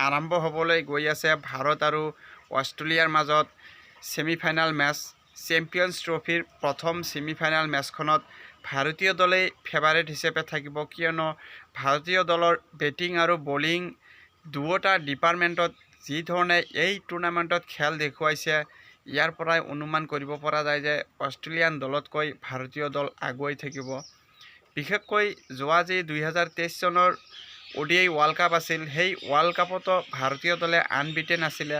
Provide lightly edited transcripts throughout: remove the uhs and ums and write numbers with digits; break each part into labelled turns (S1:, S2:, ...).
S1: আৰম্ভ হ'বলৈ গৈ আছে ভাৰত আৰু অষ্ট্ৰেলিয়াৰ মাজত ছেমিফাইনেল মেচ। চেম্পিয়নছ ট্ৰফিৰ প্ৰথম ছেমিফাইনেল মেচখনত ভাৰতীয় দলেই ফেভাৰিট হিচাপে থাকিব, কিয়নো ভাৰতীয় দলৰ বেটিং আৰু বলিং দুয়োটা ডিপাৰ্টমেণ্টত যি ধৰণে এই টুৰ্ণামেণ্টত খেল দেখুৱাইছে, ইয়াৰ পৰাই অনুমান কৰিব পৰা যায় যে অষ্ট্ৰেলিয়ান দলতকৈ ভাৰতীয় দল আগুৱাই থাকিব। বিশেষকৈ যোৱা যি 2023 চনৰ ODI ৱৰ্ল্ড কাপ আছিল, সেই ৱৰ্ল্ড কাপতো ভাৰতীয় দলে আনবিটেন আছিলে,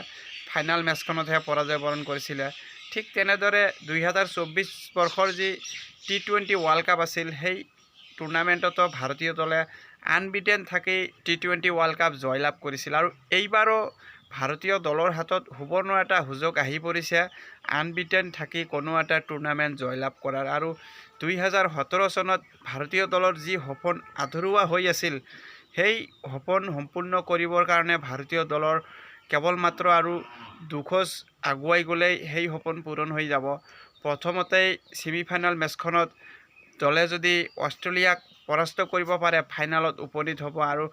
S1: ফাইনেল মেচখনতহে পৰাজয় বৰণ কৰিছিলে। ঠিক তেনেদৰে 2024 বৰ্ষৰ যি T20 ৱৰ্ল্ড কাপ আছিল, সেই টুৰ্ণামেণ্টতো ভাৰতীয় দলে আনবিটেন থাকি T20 ৱৰ্ল্ড কাপ জয়লাভ কৰিছিল। আৰু এইবাৰো ভাৰতীয় দলৰ হাতত সুবৰ্ণ এটা সুযোগ আহি পৰিছে আনবিটেন থাকি কোনো এটা টুৰ্ণামেণ্ট জয়লাভ কৰাৰ। আৰু 2017 চনত ভাৰতীয় দলৰ যি সপোন আধৰুৱা হৈ আছিল, সেই সপোন সম্পূৰ্ণ কৰিবৰ কাৰণে ভাৰতীয় দলৰ কেৱল মাত্ৰ আৰু দুখোজ আগুৱাই গ'লেই সেই সপোন পূৰণ হৈ যাব। প্ৰথমতেই ছেমিফাইনেল মেচখনত দলে যদি অষ্ট্ৰেলিয়াক পৰাস্ত কৰিব পাৰে, ফাইনেলত উপনীত হ'ব। আৰু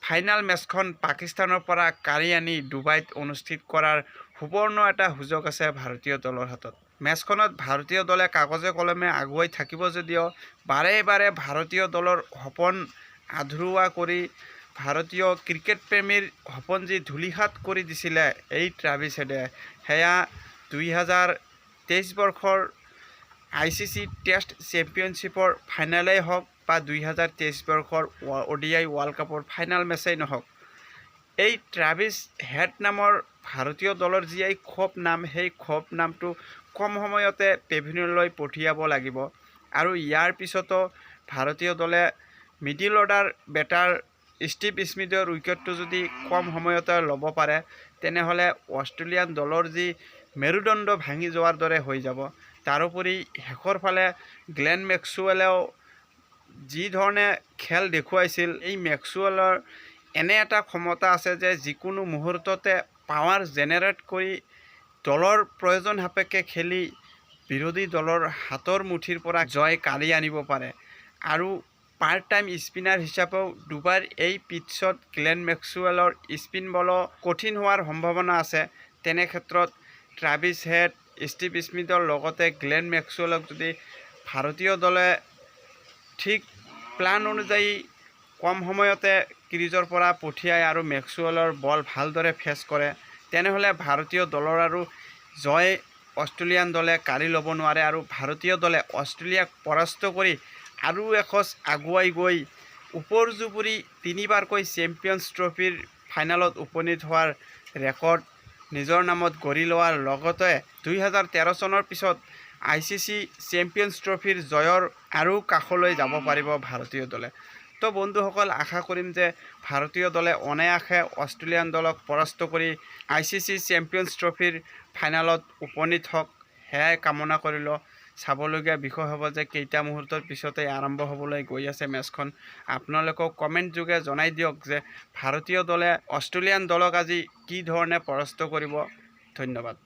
S1: ফাইনেল মেচখন পাকিস্তানৰ পৰা কাঢ়ি আনি ডুবাইত অনুষ্ঠিত কৰাৰ সুবৰ্ণ এটা সুযোগ আছে ভাৰতীয় দলৰ হাতত। মেচখনত ভাৰতীয় দলে কাগজে কলমে আগুৱাই থাকিব যদিও বাৰে বাৰে ভাৰতীয় দলৰ সপোন আধৰুৱা কৰি ভাৰতীয় ক্ৰিকেট প্ৰেমীৰ সপোন যি ধূলিসাৎ কৰি দিছিলে এই ট্ৰেভিছ হেডে, সেয়া 2023 বৰ্ষৰ ICC টেষ্ট চেম্পিয়নশ্বিপৰ ফাইনেলেই হওক বা 2023 বৰ্ষৰ ODI ৱৰ্ল্ড কাপৰ ফাইনেল মেচেই নহওক, এই ট্ৰেভিছ হেড নামৰ ভাৰতীয় দলৰ যি এই খোপ নাম, সেই খোপ নামটো কম সময়তে পেভিলিয়নলৈ পঠিয়াব লাগিব। আৰু ইয়াৰ পিছতো ভাৰতীয় দলে মিডিল অৰ্ডাৰ বেটাৰ ষ্টিভ স্মিথৰ উইকেটটো যদি কম সময়তে ল'ব পাৰে, তেনেহ'লে অষ্ট্ৰেলিয়ান দলৰ যি মেৰুদণ্ড ভাঙি যোৱাৰ দৰে হৈ যাব। তাৰোপৰি শেষৰ ফালে গ্লেন মেক্সৱেলেও যি ধৰণে খেল দেখুৱাইছিল, এই মেক্সৱেলৰ এনে এটা ক্ষমতা আছে যে যিকোনো মুহূৰ্ততে পাৱাৰ জেনেৰেট কৰি দলৰ প্ৰয়োজন সাপেক্ষে খেলি বিৰোধী দলৰ হাতৰ মুঠিৰ পৰা জয় কাঢ়ি আনিব পাৰে। আৰু পাৰ্ট টাইম স্পিনাৰ হিচাপেও দুবাৰ এই পিটছত গ্লেন মেক্সৱেলৰ স্পিন বলো কঠিন হোৱাৰ সম্ভাৱনা আছে। তেনে ক্ষেত্ৰত ট্ৰেভিছ হেড, ষ্টিভ স্মিথৰ লগতে গ্লেন মেক্সৱেলক যদি ভাৰতীয় দলে ঠিক প্লান অনুযায়ী কম সময়তে ক্ৰিজৰ পৰা পঠিয়াই আৰু মেক্সৱেলৰ বল ভালদৰে ফেচ কৰে, তেনেহ'লে ভাৰতীয় দলৰ আৰু জয় অষ্ট্ৰেলিয়ান দলে কাঢ়ি ল'ব নোৱাৰে। আৰু ভাৰতীয় দলে অষ্ট্ৰেলিয়াক পৰাস্ত কৰি আৰু এখোজ আগুৱাই গৈ ওপৰ-জুপুৰি 3বাৰকৈ চেম্পিয়নছ ট্ৰফিৰ ফাইনেলত উপনীত হোৱাৰ ৰেকৰ্ড নিজৰ নামত গঢ়ি লোৱাৰ লগতে 2013 চনৰ পিছত ICC চেম্পিয়নছ ট্ৰফিৰ জয়ৰ আৰু কাষলৈ যাব পাৰিব ভাৰতীয় দলে। তো বন্ধুসকল, আশা কৰিম যে ভাৰতীয় দলে অনায়াসে অষ্ট্ৰেলিয়ান দলক পৰাস্ত কৰি ICC চেম্পিয়নছ ট্ৰফিৰ ফাইনেলত উপনীত হওক, সেয়াই কামনা কৰিলোঁ। চাবলগীয়া বিষয় হ'ব যে কেইটা মুহূৰ্তৰ পিছতেই আৰম্ভ হ'বলৈ গৈ আছে মেচখন। আপোনালোকক কমেণ্ট যোগে জনাই দিয়ক যে ভাৰতীয় দলে অষ্ট্ৰেলিয়ান দলক আজি কি ধৰণে পৰাস্ত কৰিব। ধন্যবাদ।